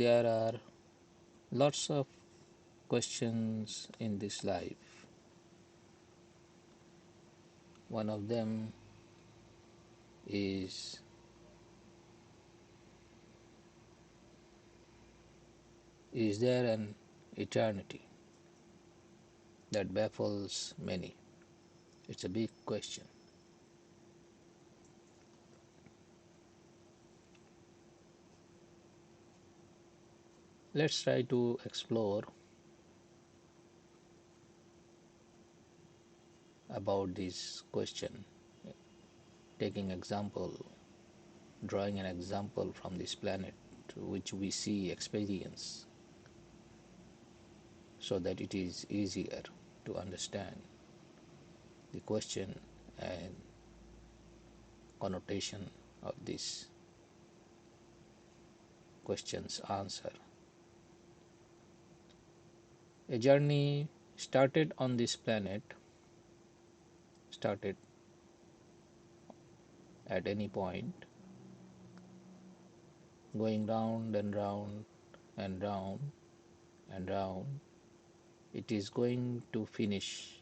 There are lots of questions in this life. One of them is there an eternity? That baffles many. It's a big question. Let's try to explore about this question, drawing an example from this planet which we see experience, so that it is easier to understand the question and connotation of this question's answer. A journey started on this planet, started at any point, going round and round and round and round. It is going to finish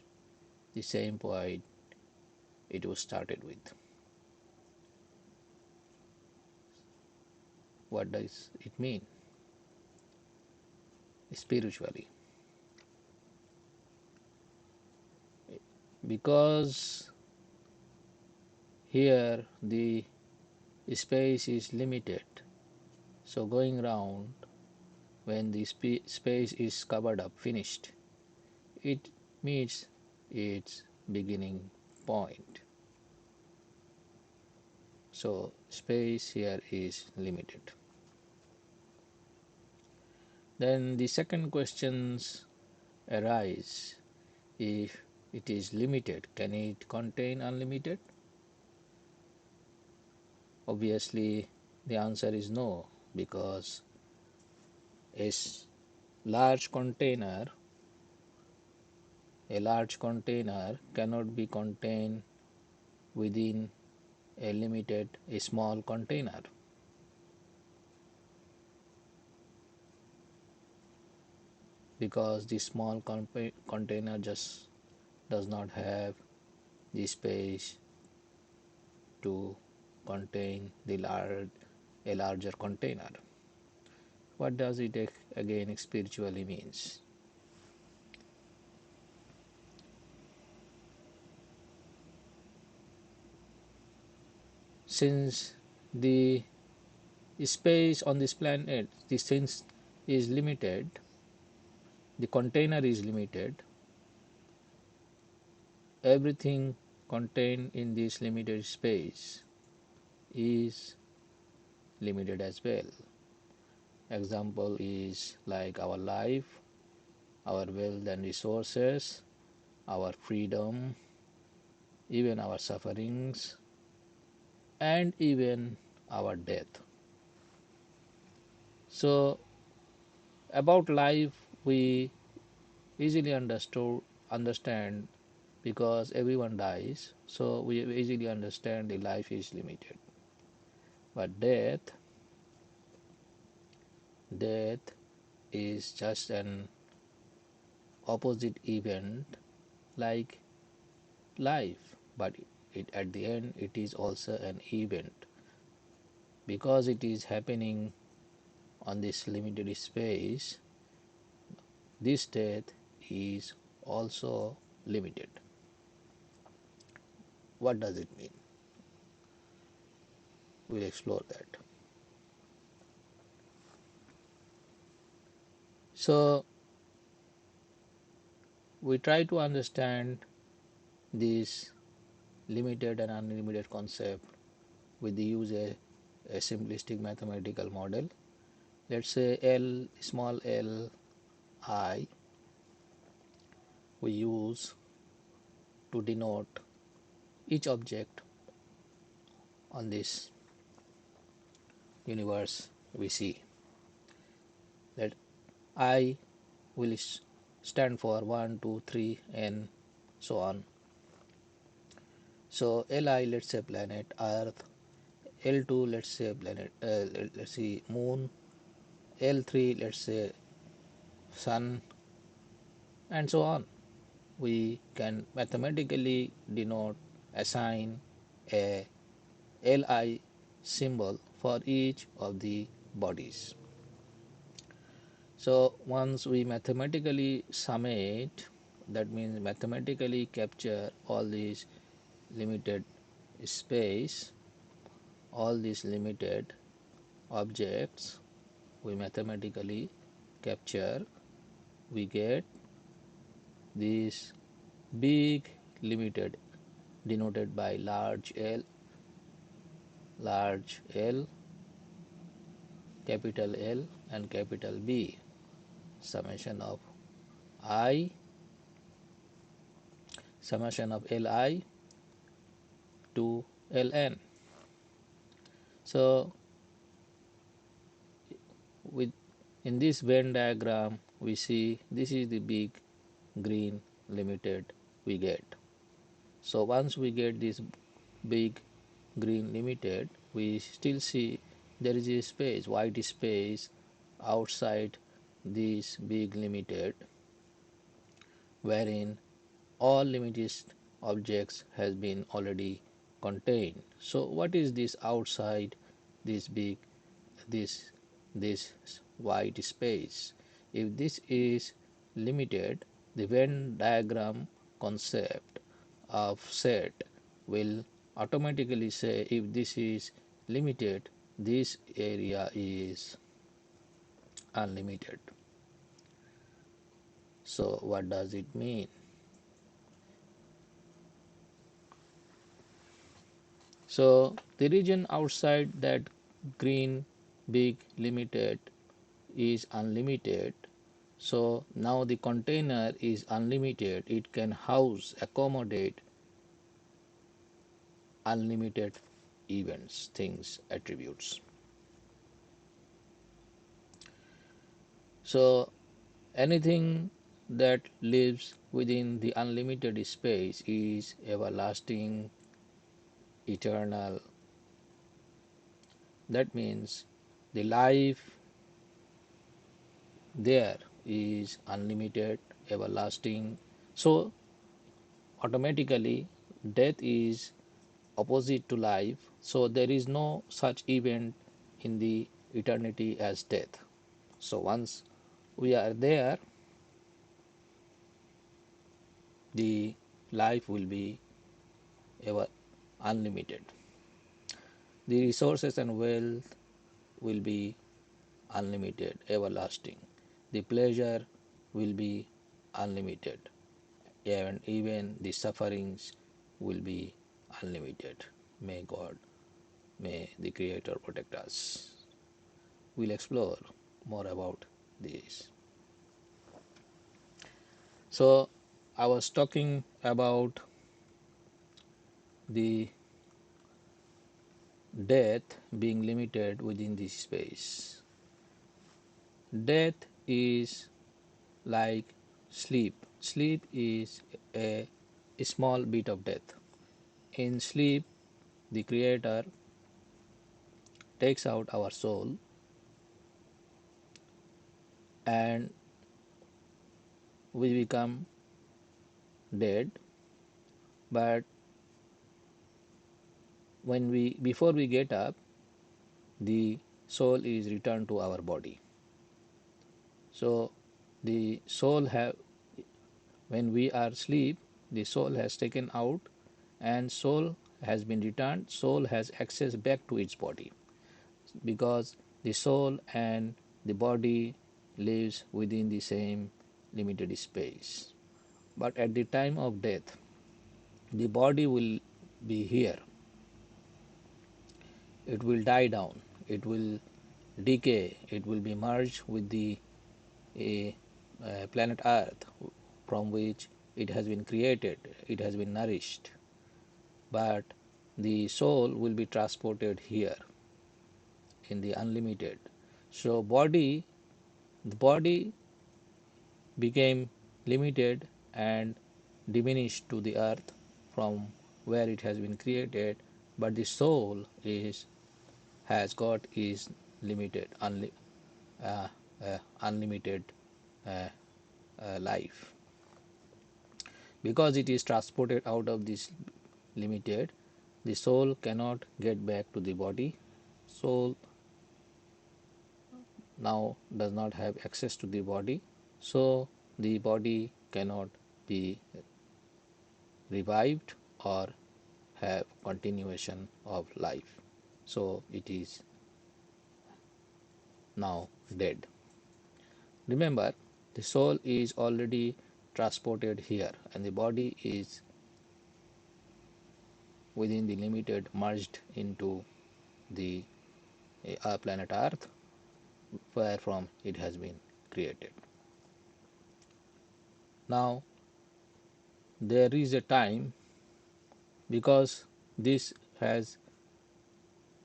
the same point it was started with. What does it mean spiritually? Because here the space is limited, so going round, when the space is covered up, finished, it meets its beginning point. So space here is limited. Then the second questions arise. If it is limited, can it contain unlimited? Obviously the answer is no, because a large container cannot be contained within a small container. Because the small container just does not have the space to contain a larger container. What does it again spiritually means? Since the space on this planet, since is limited, the container is limited, everything contained in this limited space is limited as well. Example is like our life, our wealth and resources, our freedom, even our sufferings, and even our death. So about life we easily understand, because everyone dies, so we easily understand the life is limited. But death is just an opposite event like life, but at the end it is also an event, because it is happening on this limited space. This death is also limited. What does it mean? We'll explore that. So we try to understand this limited and unlimited concept with the use a simplistic mathematical model. Let's say small l I we use to denote each object on this universe we see. That I will stand for 1, 2, 3 and so on. So Li, let's say planet Earth, L2 let's say planet let's see moon, L3, let's say sun, and so on. We can mathematically denote, assign a Li symbol for each of the bodies. So once we mathematically summate, that means mathematically capture all these limited space, all these limited objects, we mathematically capture, we get this big limited denoted by large L, capital L and capital B, summation of I, summation of Li to Ln. So with in this Venn diagram we see this is the big green limited we get. So once we get this big green limited, we still see there is a space, white space outside this big limited, wherein all limited objects has been already contained. So what is this outside this big this this white space? If this is limited, the Venn diagram concept of set will automatically say if this is limited, this area is unlimited. So what does it mean? So the region outside that green big limited is unlimited. So now the container is unlimited. It can house, accommodate unlimited events, things, attributes. So anything that lives within the unlimited space is everlasting, eternal. That means the life there is unlimited, everlasting. So automatically death is opposite to life. So there is no such event in the eternity as death. So once we are there, the life will be ever unlimited. The resources and wealth will be unlimited, everlasting. The pleasure will be unlimited, and even the sufferings will be unlimited. May God, may the Creator protect us. We'll explore more about this. So, I was talking about the death being limited within this space. Death is like sleep. Sleep is a small bit of death. In sleep, the Creator takes out our soul and we become dead. But when we before we get up, the soul is returned to our body. So the soul have when we are asleep, the soul has taken out and soul has been returned. Soul has access back to its body because the soul and the body lives within the same limited space. But at the time of death, the body will be here. It will die down. It will decay. It will be merged with the planet Earth from which it has been created. It has been nourished. But the soul will be transported here in the unlimited. So the body became limited and diminished to the earth from where it has been created, but the soul has got is limited, unlimited uh, life. Because it is transported out of this limited, the soul cannot get back to the body. Soul now does not have access to the body, so the body cannot be revived or have continuation of life. So it is now dead. Remember, the soul is already transported here and the body is within the limited merged into the planet Earth where from it has been created. Now there is a time, because this has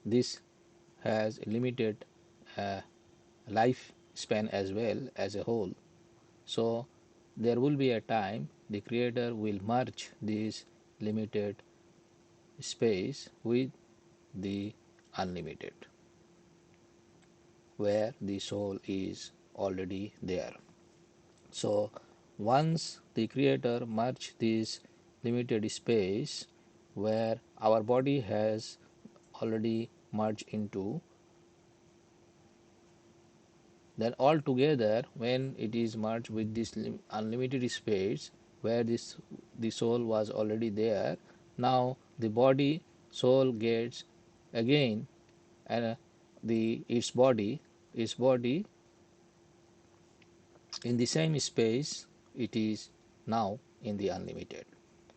this has a limited uh, lifespan as well as a whole. So there will be a time the creator will merge this limited space with the unlimited, where the soul is already there. So once the creator merge this limited space where our body has already merged into, then altogether when it is merged with this unlimited space where the soul was already there, now the body soul gets again and the its body in the same space it is now in the unlimited.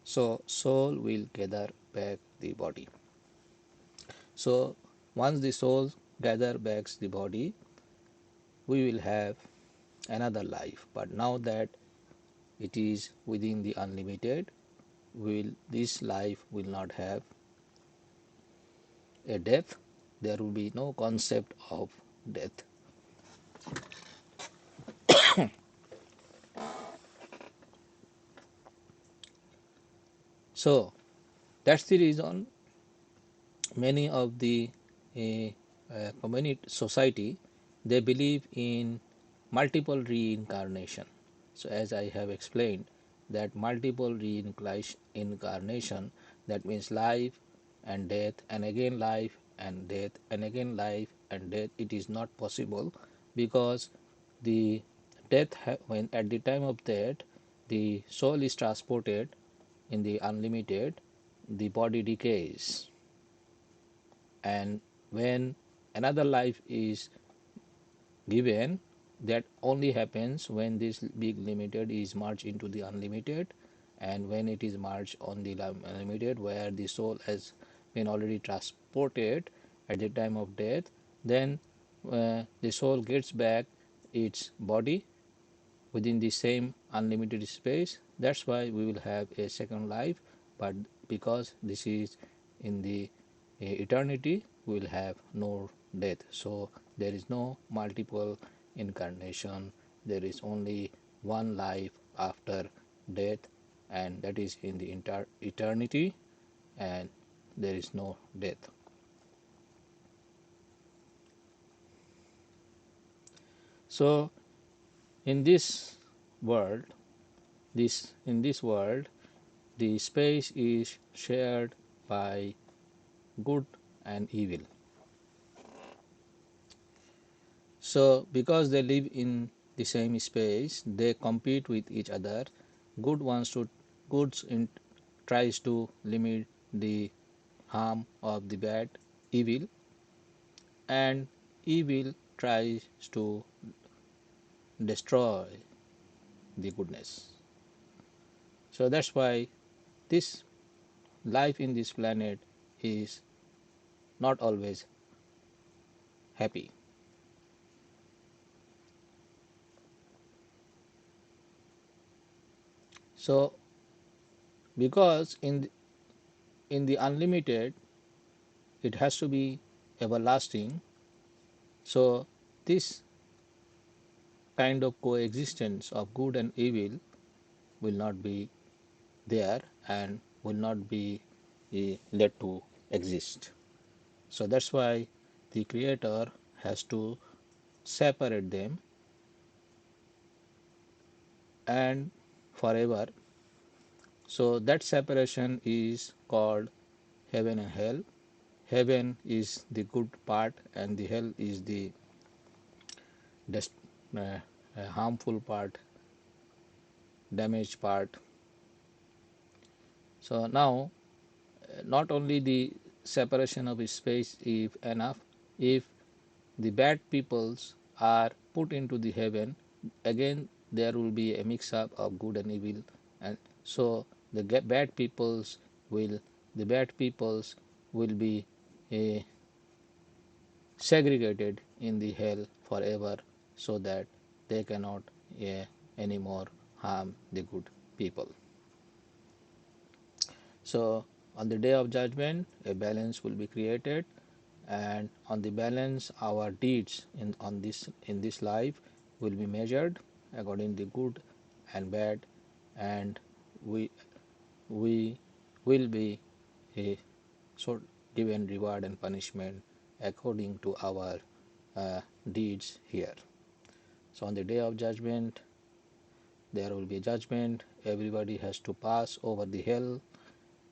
So soul will gather back the body. So once the soul gather back the body, we will have another life. But now that it is within the unlimited, this life will not have a death. There will be no concept of death. So that's the reason many of the community society, they believe in multiple reincarnation. So as I have explained that multiple reincarnation, that means life and death and again life and death and again life and death, it is not possible, because the when at the time of death the soul is transported in the unlimited, the body decays, and when another life is given, that only happens when this big limited is merged into the unlimited, and when it is merged on the unlimited where the soul has been already transported at the time of death, then the soul gets back its body within the same unlimited space. That's why we will have a second life, but because this is in the eternity, we will have no death. So there is no multiple incarnation, there is only one life after death, and that is in the eternity, and there is no death. So in this world, the space is shared by good and evil. So because they live in the same space, they compete with each other. Good wants to goods in, tries to limit the harm of the bad evil, and evil tries to destroy the goodness. So that's why this life in this planet is not always happy. So because in the unlimited it has to be everlasting, so this kind of coexistence of good and evil will not be there and will not be let to exist. So that's why the creator has to separate them and forever. So that separation is called heaven and hell. Heaven is the good part and the hell is the dest- uh, harmful part, damaged part. So now, not only the separation of space is enough, if the bad peoples are put into the heaven, again there will be a mix up of good and evil, and so the bad peoples will be uh, segregated in the hell forever, so that they cannot anymore harm the good people. So on the day of judgment, a balance will be created, and on the balance, our deeds in this life will be measured according to good and bad, and we we will be uh, so given reward and punishment according to our deeds here. So on the day of judgment, there will be judgment. Everybody has to pass over the hell,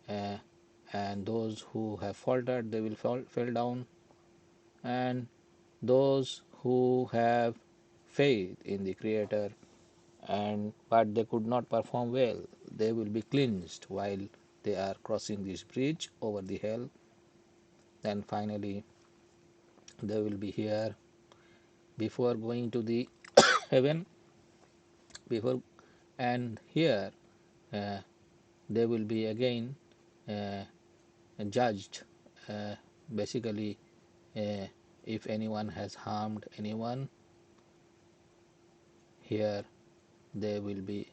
uh, and those who have faltered, they will fall down, and those who have faith in the Creator and but they could not perform well, they will be cleansed while they are crossing this bridge over the hell. Then finally, they will be here before going to the heaven. Before and here, uh, they will be again uh, judged. Basically, uh, if anyone has harmed anyone, here they will be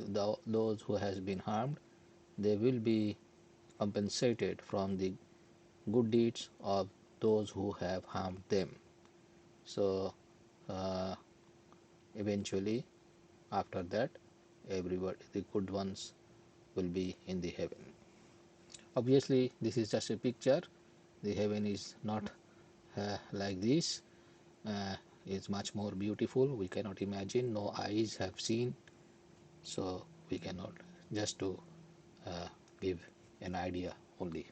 those who has been harmed, they will be compensated from the good deeds of those who have harmed them. So uh, eventually, after that, everybody, the good ones, will be in the heaven. Obviously, this is just a picture. The heaven is not like this. It's much more beautiful. We cannot imagine. No eyes have seen, so we cannot, just to uh, give an idea only.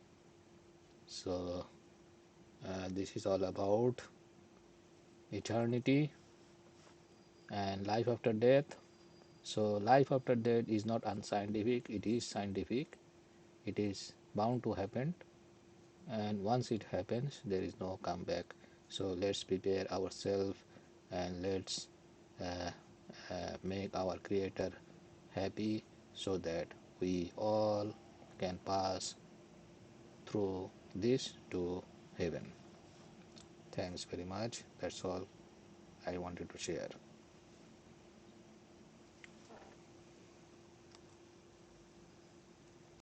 So this is all about eternity and life after death. So life after death is not unscientific, it is scientific. It is bound to happen, and once it happens, there is no comeback. So let's prepare ourselves, and let's uh, make our Creator happy, so that we all can pass through this to heaven. Thanks very much. That's all I wanted to share.